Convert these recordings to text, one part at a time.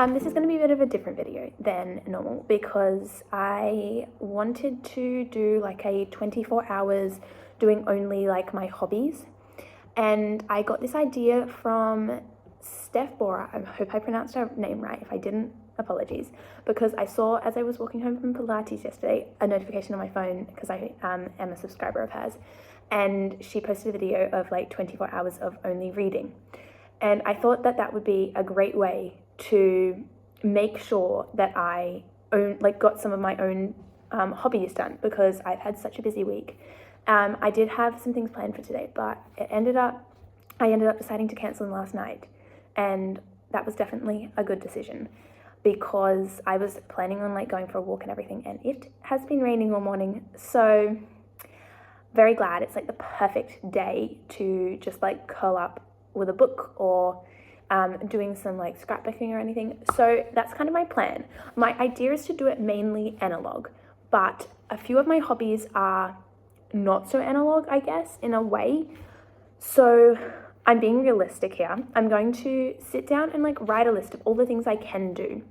This is going to be a bit of a different video than normal because I wanted to do like a 24 hours doing only like my hobbies, and I got this idea from Steph Bora. I hope I pronounced her name right. If I didn't, apologies, because I saw as I was walking home from Pilates yesterday a notification on my phone because I am a subscriber of hers, and she posted a video of like 24 hours of only reading. And I thought that that would be a great way to make sure that I got some of my own hobbies done, because I've had such a busy week. I did have some things planned for today, but I ended up deciding to cancel them last night, and that was definitely a good decision because I was planning on like going for a walk and everything, and it has been raining all morning. So very glad it's like the perfect day to just like curl up with a book or doing some like scrapbooking or anything. So that's kind of my plan. My idea is to do it mainly analog, but a few of my hobbies are not so analog, I guess, in a way. So I'm being realistic here. I'm going to sit down and like write a list of all the things I can do.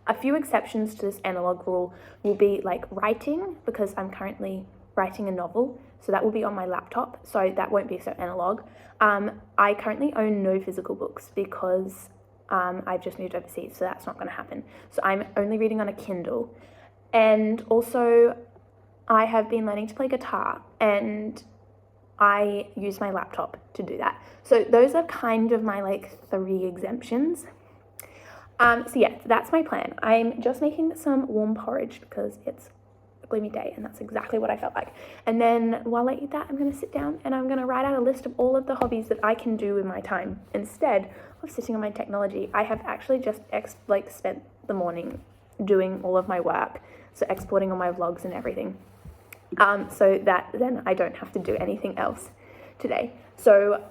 A few exceptions to this analog rule will be like writing, because I'm currently writing a novel, so that will be on my laptop, so that won't be so analog. I currently own no physical books because I've just moved overseas, so that's not going to happen. So I'm only reading on a Kindle. And also I have been learning to play guitar, and I use my laptop to do that. So those are kind of my like 3 exemptions. So yeah, that's my plan. I'm just making some warm porridge because it's a gloomy day, and that's exactly what I felt like. And then while I eat that, I'm going to sit down and I'm going to write out a list of all of the hobbies that I can do in my time instead of sitting on my technology. I have actually just spent the morning doing all of my work, so exporting all my vlogs and everything, so that then I don't have to do anything else today. So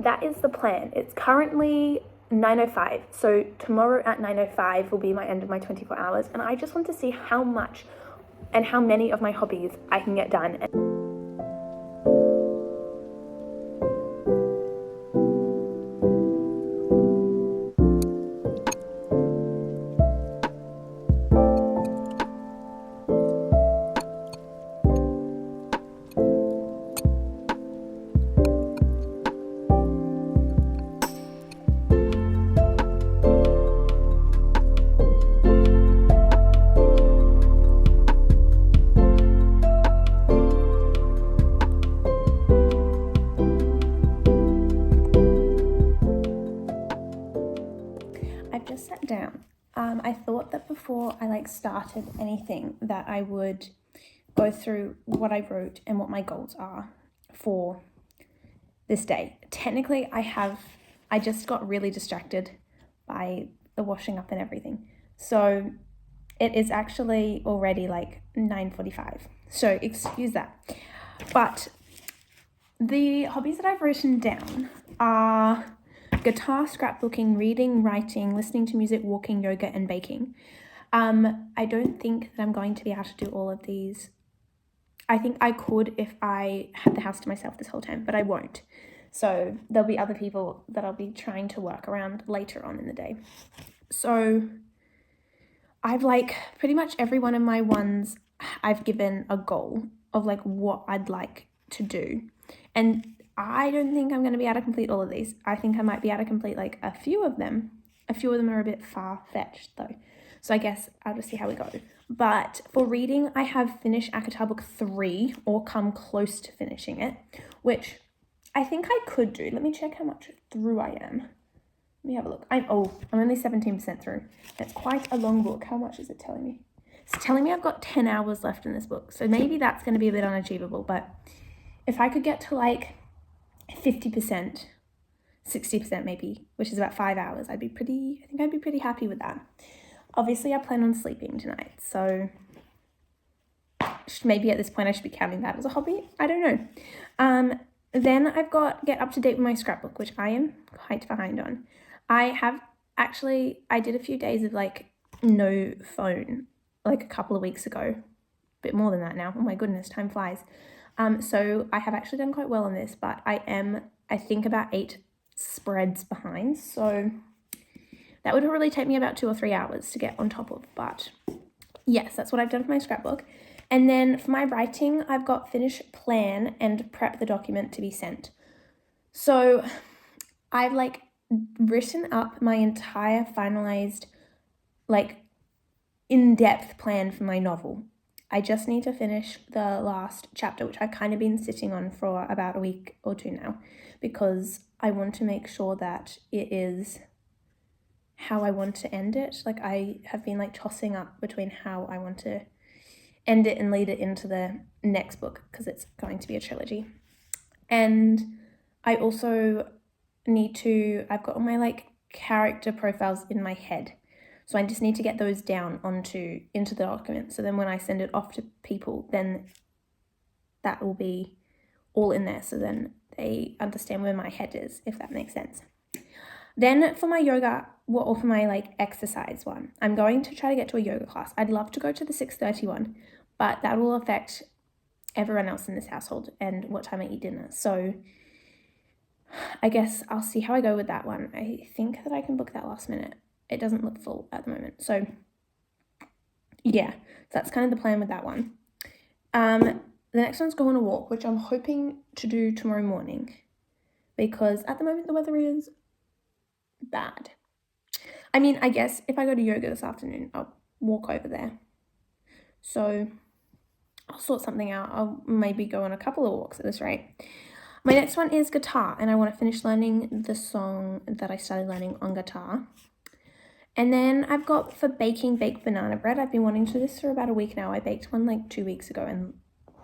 that is the plan. It's currently 9:05, so tomorrow at 9:05 will be my end of my 24 hours, and I just want to see how much and how many of my hobbies I can get done. I've just sat down. I thought that before I started anything that I would go through what I wrote and what my goals are for this day. Technically, I just got really distracted by the washing up and everything. So it is actually already like 9:45. So excuse that. But the hobbies that I've written down are guitar, scrapbooking, reading, writing, listening to music, walking, yoga, and baking. I don't think that I'm going to be able to do all of these. I think I could if I had the house to myself this whole time, but I won't. So there'll be other people that I'll be trying to work around later on in the day. So I've pretty much every one of my ones, I've given a goal of what I'd like to do. And I don't think I'm going to be able to complete all of these. I think I might be able to complete a few of them. A few of them are a bit far-fetched though. So I guess I'll just see how we go. But for reading, I have finished ACOTAR book 3, or come close to finishing it, which I think I could do. Let me check how much through I am. Let me have a look. I'm only 17% through. It's quite a long book. How much is it telling me? It's telling me I've got 10 hours left in this book. So maybe that's going to be a bit unachievable. But if I could get to 50%, 60% maybe, which is about 5 hours, I think I'd be pretty happy with that. Obviously, I plan on sleeping tonight, so maybe at this point I should be counting that as a hobby. I don't know. Then I've got get up to date with my scrapbook, which I am quite behind on. I did a few days of no phone a couple of weeks ago, a bit more than that now. Oh my goodness, time flies. So I have actually done quite well on this, but I think about 8 spreads behind. So That would probably take me about 2 or 3 hours to get on top of, but yes, that's what I've done for my scrapbook. And then for my writing, I've got finish, plan, and prep the document to be sent. So I've like written up my entire finalized, like, in-depth plan for my novel. I just need to finish the last chapter, which I've kind of been sitting on for about a week or two now, because I want to make sure that it is how I want to end it. Like, I have been like tossing up between how I want to end it and lead it into the next book, because it's going to be a trilogy. And I also need to, I've got all my like character profiles in my head, so I just need to get those down into the document, so then when I send it off to people, then that will be all in there, so then they understand where my head is, if that makes sense. Then for my yoga, or for my like exercise one, I'm going to try to get to a yoga class. I'd love to go to the 6:30 one, but that will affect everyone else in this household and what time I eat dinner. So I guess I'll see how I go with that one. I think that I can book that last minute. It doesn't look full at the moment. So yeah, so that's kind of the plan with that one. The next one's go on a walk, which I'm hoping to do tomorrow morning, because at the moment the weather is bad. I mean, I guess if I go to yoga this afternoon, I'll walk over there. So I'll sort something out. I'll maybe go on a couple of walks at this rate. My next one is guitar, and I want to finish learning the song that I started learning on guitar. And then I've got for baking, baked banana bread. I've been wanting to do this for about a week now. I baked one like 2 weeks ago and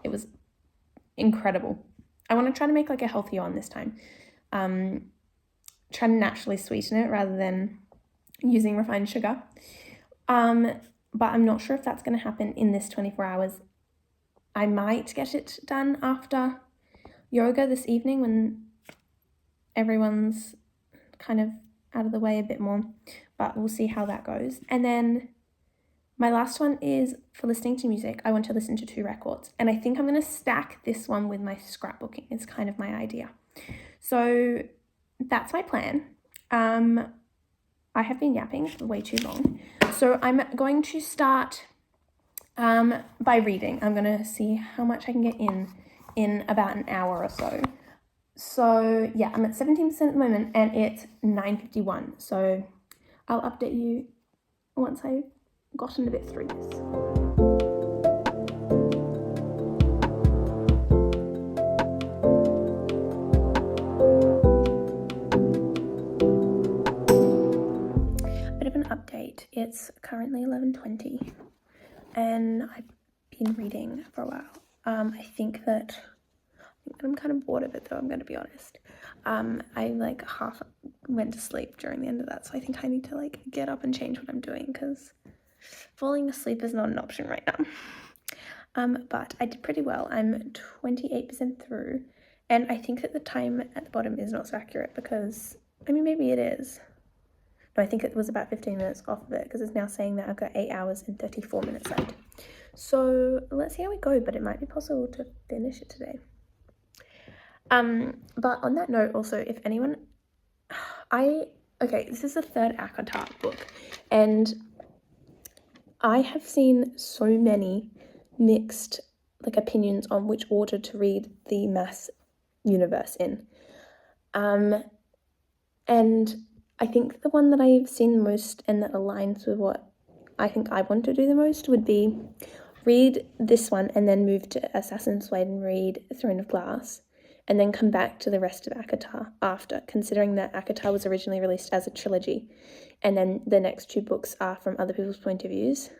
it was incredible. I want to try to make like a healthier one this time. Try to naturally sweeten it rather than using refined sugar. But I'm not sure if that's going to happen in this 24 hours. I might get it done after yoga this evening when everyone's kind of out of the way a bit more, but we'll see how that goes. And then my last one is for listening to music. I want to listen to 2 records, and I think I'm going to stack this one with my scrapbooking. It's kind of my idea. So that's my plan. I have been yapping for way too long, so I'm going to start by reading. I'm going to see how much I can get in about an hour or so. So yeah, I'm at 17% at the moment, and it's 9:51. So I'll update you once I've gotten a bit through this. Bit of an update. It's currently 11:20, and I've been reading for a while. I think that I'm kind of bored of it though, I'm going to be honest. I like half went to sleep during the end of that, so I think I need to like get up and change what I'm doing, because falling asleep is not an option right now. But I did pretty well. I'm 28% through, and I think that the time at the bottom is not so accurate, because, I mean, maybe it is. No, I think it was about 15 minutes off of it, because it's now saying that I've got 8 hours and 34 minutes left. So let's see how we go, but it might be possible to finish it today. But on that note, also, if anyone, this is the 3rd ACOTAR book, and I have seen so many mixed like opinions on which order to read the maths universe in. And I think the one that I've seen the most and that aligns with what I think I want to do the most would be read this one and then move to Assassin's Blade and read Throne of Glass, and then come back to the rest of ACOTAR after, considering that ACOTAR was originally released as a trilogy, and then the next 2 books are from other people's point of views.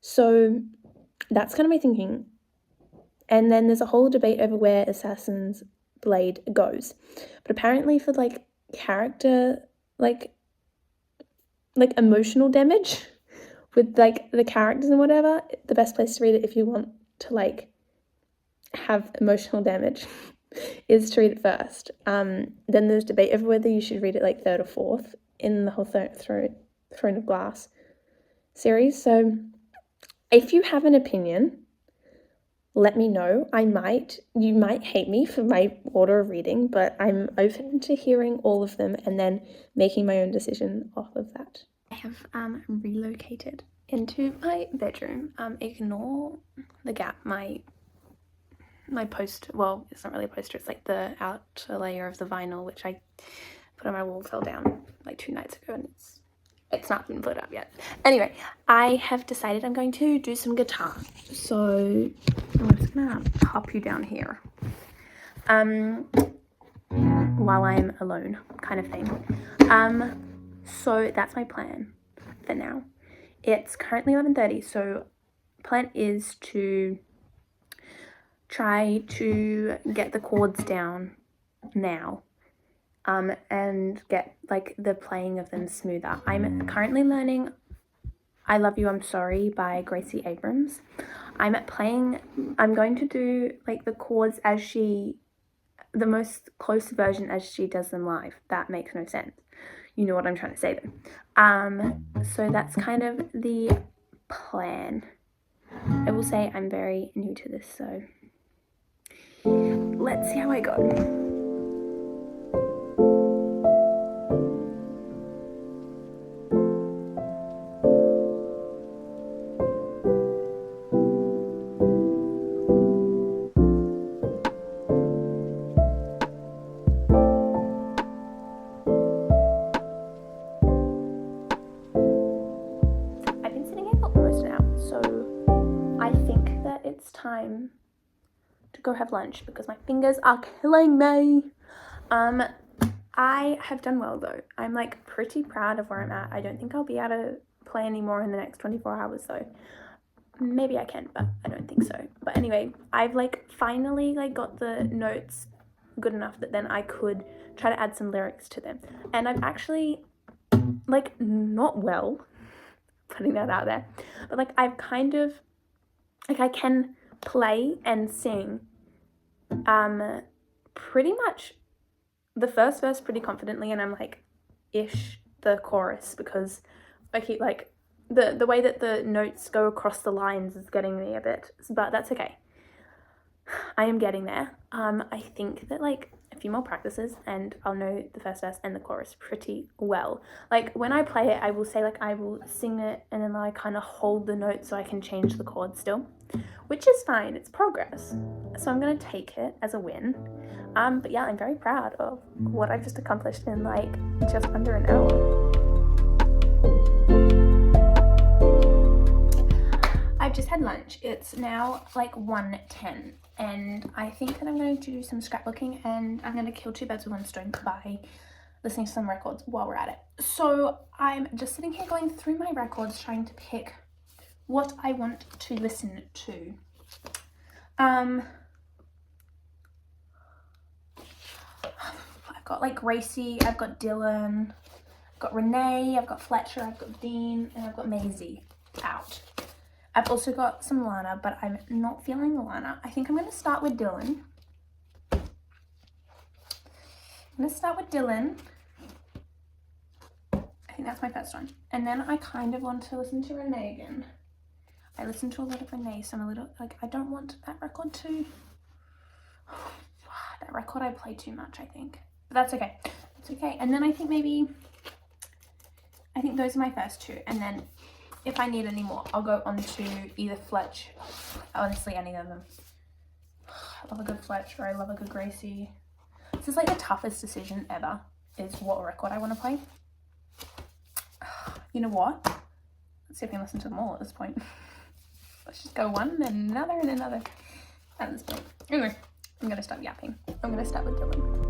So that's kind of my thinking. And then there's a whole debate over where Assassin's Blade goes. But apparently for like character, like emotional damage with like the characters and whatever, the best place to read it if you want to like have emotional damage is to read it first. Then there's debate over whether you should read it like 3rd or 4th in the whole Throne of Glass series. So if you have an opinion, let me know. You might hate me for my order of reading, but I'm open to hearing all of them and then making my own decision off of that. I have relocated into my bedroom. Ignore the gap. My poster, well, it's not really a poster, it's like the outer layer of the vinyl which I put on my wall fell down like 2 nights ago, and it's not been put up yet. Anyway, I have decided I'm going to do some guitar. So I'm just gonna hop you down here. While I'm alone, kind of thing. So that's my plan for now. It's currently 11:30, so plan is to try to get the chords down now. And get like the playing of them smoother. I'm currently learning I Love You, I'm Sorry by Gracie Abrams. I'm going to do like the chords the most close version as she does them live. That makes no sense. You know what I'm trying to say though. So that's kind of the plan. I will say I'm very new to this, so let's see how I go. Time to go have lunch because my fingers are killing me. I have done well though. I'm like pretty proud of where I'm at. I don't think I'll be able to play anymore in the next 24 hours though. Maybe I can, but I don't think so. But anyway, I've like finally like got the notes good enough that then I could try to add some lyrics to them. And I'm actually like not well, putting that out there, but like I've kind of like I can play and sing pretty much the first verse pretty confidently, and I'm like ish the chorus because I keep like the way that the notes go across the lines is getting me a bit, but that's okay. I am getting there. I think that like a few more practices and I'll know the first verse and the chorus pretty well. Like when I play it, I will say like I will sing it and then I kind of hold the notes so I can change the chords still, which is fine. It's progress. So I'm going to take it as a win. But yeah, I'm very proud of what I've just accomplished in like just under an hour. I've just had lunch. It's now like 1:10 and I think that I'm going to do some scrapbooking and I'm going to kill 2 birds with 1 stone by listening to some records while we're at it. So I'm just sitting here going through my records trying to pick what I want to listen to. I've got like Gracie, I've got Dylan, I've got Renee, I've got Fletcher, I've got Dean, and I've got Maisie out. I've also got some Lana, but I'm not feeling Lana. I think I'm going to start with Dylan. I'm going to start with Dylan. I think that's my first one. And then I kind of want to listen to Renee again. I listen to a lot of Renee, so I'm a little, like, I don't want that record to, that record I play too much, I think. But that's okay. It's okay. And then I think those are my first 2. And then if I need any more, I'll go on to either Fletch, honestly, any of them. I love a good Fletch, or I love a good Gracie. This is like the toughest decision ever, is what record I want to play. You know what? Let's see if we can listen to them all at this point. Let's just go one, then another, and another at this point. Anyway, I'm going to stop yapping. I'm going to start with Dylan.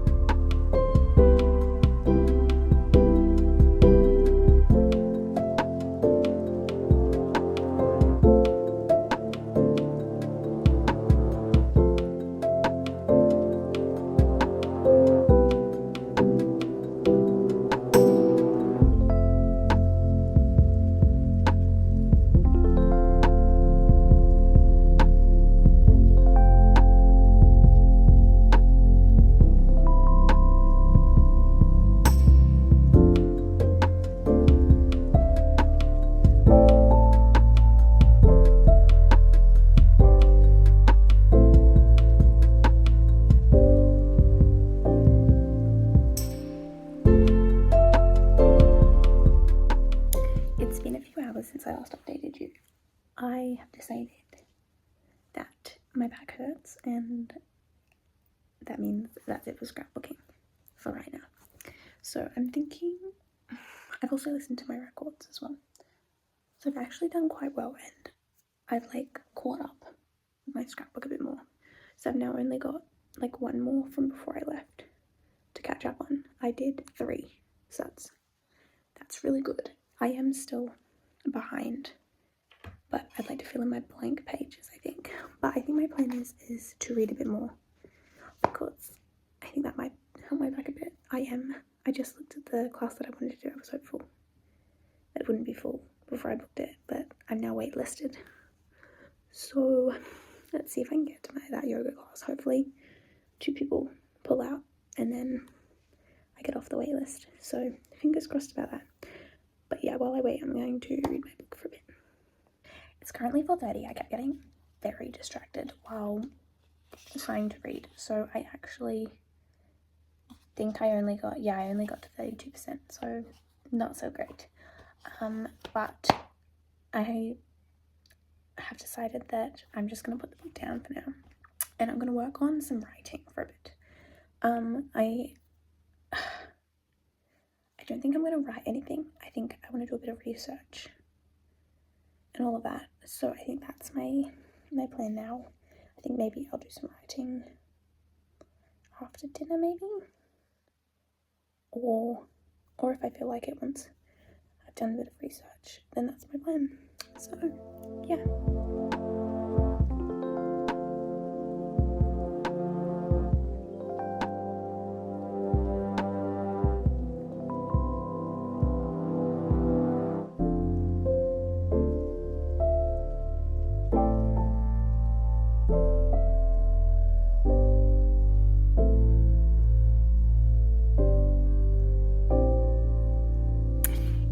my back hurts, and that means that's it for scrapbooking for right now. So I'm thinking, I've also listened to my records as well. So I've actually done quite well, and I've like caught up with my scrapbook a bit more. So I've now only got like one more from before I left to catch up on. I did 3, so that's really good. I am still behind, but I'd like to fill in my blank pages, I think. But I think my plan is to read a bit more, because I think that might help my back a bit. I just looked at the class that I wanted to do. I was hopeful that it wouldn't be full before I booked it, but I'm now waitlisted. So let's see if I can get to that yoga class. Hopefully 2 people pull out and then I get off the wait list. So fingers crossed about that. But yeah, while I wait, I'm going to read my book for a bit. It's currently 4:30. I kept getting very distracted while trying to read. So I actually think I only got to 32%. So not so great. But I have decided that I'm just going to put the book down for now, and I'm going to work on some writing for a bit. I don't think I'm going to write anything. I think I want to do a bit of research and all of that. So I think that's my plan now. I think maybe I'll do some writing after dinner, maybe, or if I feel like it once I've done a bit of research, then that's my plan. So yeah.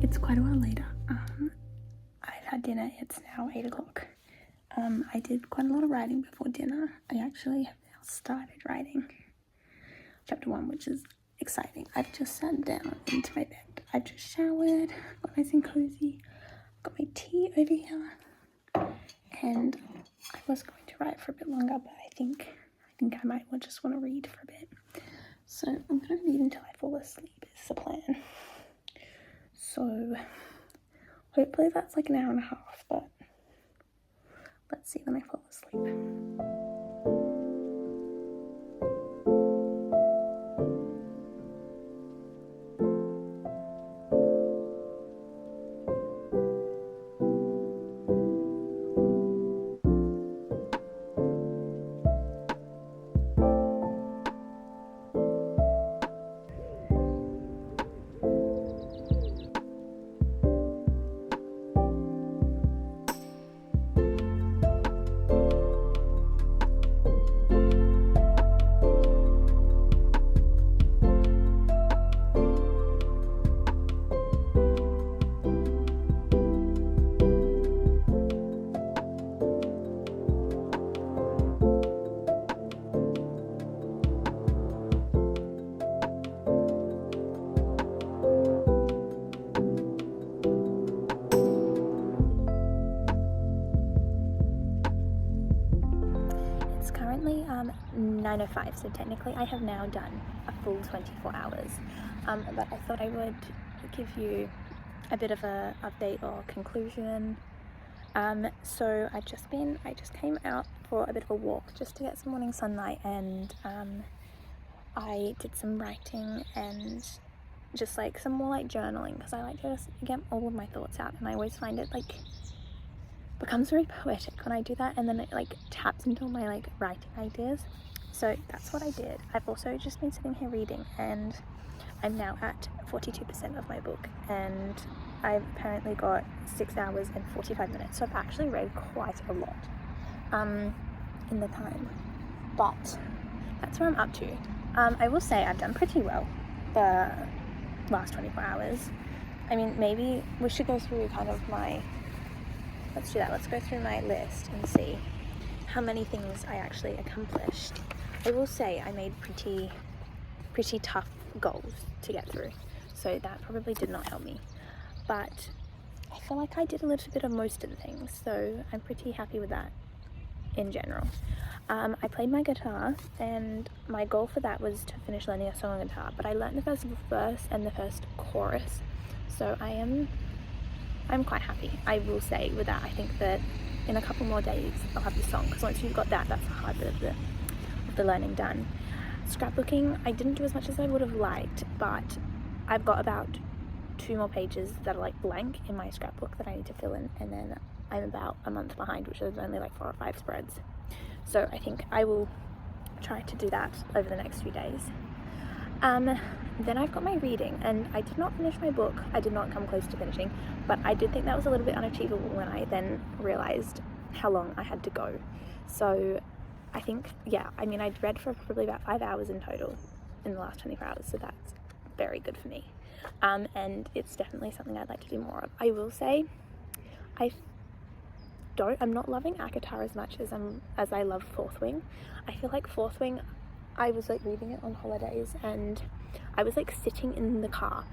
It's quite a while later. I've had dinner. It's now 8 o'clock. I did quite a lot of writing before dinner. I actually have now started writing chapter 1, which is exciting. I've just sat down into my bed. I've just showered, got nice and cozy, got my tea over here, and I was going to write for a bit longer, but I think I might just want to read for a bit. So I'm going to read until I fall asleep is the plan. So hopefully that's like an hour and a half, but let's see when I fall asleep. Currently 9:05, so technically I have now done a full 24 hours, but I thought I would give you a bit of a update or conclusion. So I just came out for a bit of a walk just to get some morning sunlight, and I did some writing and just like some more like journaling, because I like to just get all of my thoughts out, and I always find it like becomes very poetic when I do that, and then it like taps into my like writing ideas. So that's what I did. I've also just been sitting here reading, and I'm now at 42% of my book, and I've apparently got 6 hours and 45 minutes, so I've actually read quite a lot in the time, but that's where I'm up to. I will say I've done pretty well the last 24 hours. I mean, maybe we should go through kind of let's do that. Let's go through my list and see how many things I actually accomplished. I will say I made pretty tough goals to get through, so that probably did not help me. But I feel like I did a little bit of most of the things, so I'm pretty happy with that. in general. I played my guitar, and my goal for that was to finish learning a song on guitar, but I learned the first verse and the first chorus, so I'm quite happy, I will say, with that. I think that in a couple more days I'll have the song, because once you've got that, that's the hard bit of the learning done. Scrapbooking, I didn't do as much as I would have liked, but I've got about 2 more pages that are like blank in my scrapbook that I need to fill in, and then I'm about a month behind, which is only like 4 or 5 spreads. So I think I will try to do that over the next few days. Then I've got my reading, and I did not finish my book. I did not come close to finishing, but I did think that was a little bit unachievable when I then realised how long I had to go. So I think, yeah, I mean, I'd read for probably about 5 hours in total in the last 24 hours, so that's very good for me. And it's definitely something I'd like to do more of. I will say, I'm not loving ACOTAR as much as I love Fourth Wing. I feel like Fourth Wing, I was like reading it on holidays, and I was like sitting in the car,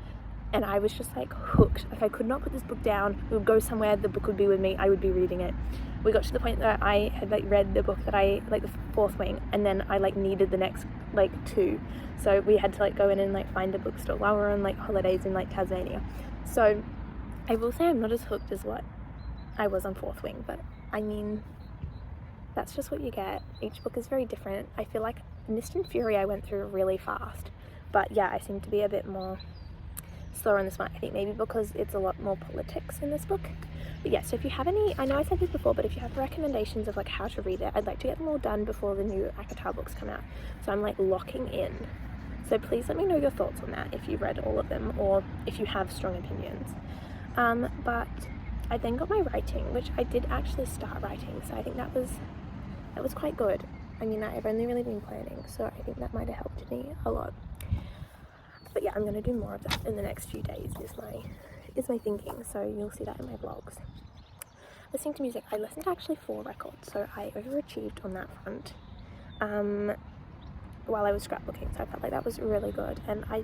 and I was just like hooked. Like, I could not put this book down. We would go somewhere, the book would be with me, I would be reading it. We got to the point that I had like read the book that I like, the Fourth Wing, and then I like needed the next like 2, so we had to like go in and like find a bookstore while we were on like holidays in like Tasmania. So I will say I'm not as hooked as what I was on Fourth Wing, but I mean, that's just what you get. Each book is very different. I feel like Mist and Fury I went through really fast, but yeah, I seem to be a bit more slower on this one. I think maybe because it's a lot more politics in this book. But yeah, so if you have any, I know I said this before, but if you have recommendations of like how to read it, I'd like to get them all done before the new ACOTAR books come out. So I'm like locking in. So please let me know your thoughts on that if you've read all of them, or if you have strong opinions. But I then got my writing, which I did actually start writing, so I think that was quite good. I mean, I've only really been planning, so I think that might have helped me a lot. But yeah, I'm going to do more of that in the next few days is my thinking, so you'll see that in my vlogs. Listening to music, I listened to actually 4 records, so I overachieved on that front while I was scrapbooking, so I felt like that was really good. And I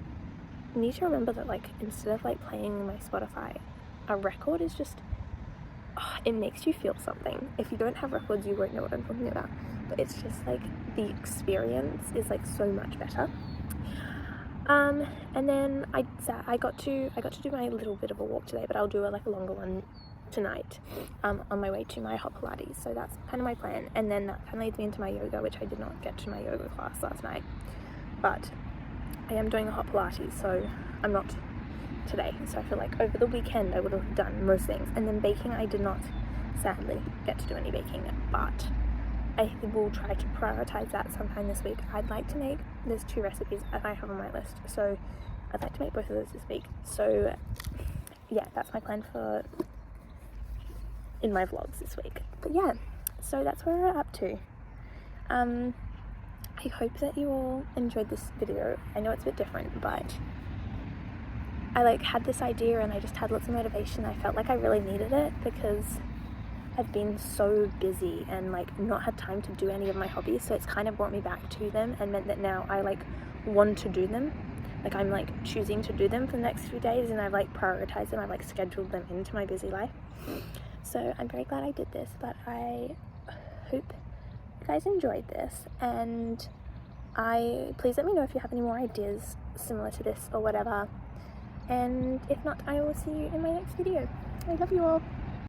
need to remember that, like, instead of like playing my Spotify, a record is just, it makes you feel something. If you don't have records, you won't know what I'm talking about, but it's just like the experience is like so much better. And then I got to do my little bit of a walk today, but I'll do a longer one tonight on my way to my hot Pilates. So that's kind of my plan, and then that kind of leads me into my yoga, which I did not get to my yoga class last night, but I am doing a hot Pilates, so I'm not today. So I feel like over the weekend I would have done most things. And then baking, I did not sadly get to do any baking, but I will try to prioritize that sometime this week. I'd like to make, there's 2 recipes that I have on my list, so I'd like to make both of those this week. So yeah, that's my plan for in my vlogs this week. But yeah, so that's where we're up to. I hope that you all enjoyed this video. I know it's a bit different, but I had this idea and I just had lots of motivation. I felt like I really needed it because I've been so busy and not had time to do any of my hobbies, so it's kind of brought me back to them and meant that now I want to do them. I'm choosing to do them for the next few days, and I've prioritized them. I've scheduled them into my busy life. So I'm very glad I did this, but I hope you guys enjoyed this, and please let me know if you have any more ideas similar to this or whatever, and if not, I will see you in my next video. I love you all.